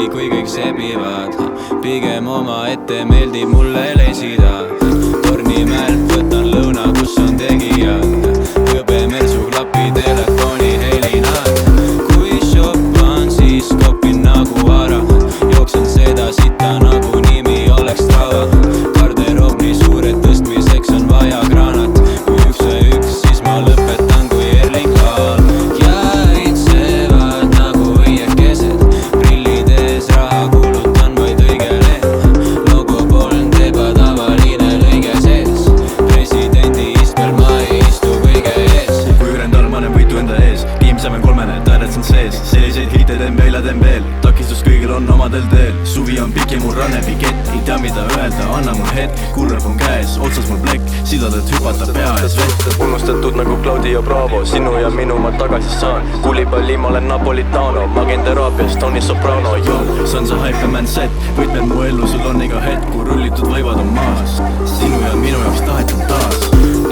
isegi kui kõik sebivad. Pigem omaette meeldib mulle lesida. Tornimäelt võtan lõuna, kus on tegijad. Kõbe mersu klapi telefoni helinad. Kui shoppan, siis kopin nagu vara. Jooksen seda sita nagu nimi oleks trava. Garderoobi suured tõstmiseks on vaja granat. Kui 1-1, siis ma lõpetan kui Erling Haaland. Jäitsevad nagu õiekesed. Prillid ees, raha kulutan vaid õigele. Logo polnud ebatavaline lõige sees. Presidendi istmel ma ei istu kõige ees. Kui ürendal ma näen võitu enda ees. Piimsame kolmene, tähed on sees. Selliseid hiite teen veel ja teen veel. Takistus kõigil on omadel teel. Suvi on pikk ja mul raneb pikett. Ei tea mida öelda, anna mul hetk. Kurrab on käes, otsas mul plekk. Sidad, et hüpata pea ees vett. Unustatud nagu Claudio Bravo. Sinu ja minu ma tagasi saan. Kulipalli ma olen Napolitano. Magin teraapias, Tony Soprano. See on see hypeman set. Võtmed mu ellu, sul on iga hetk. Kui rullitud võivad on maas. Sinu ja minu jaoks tahetud taas.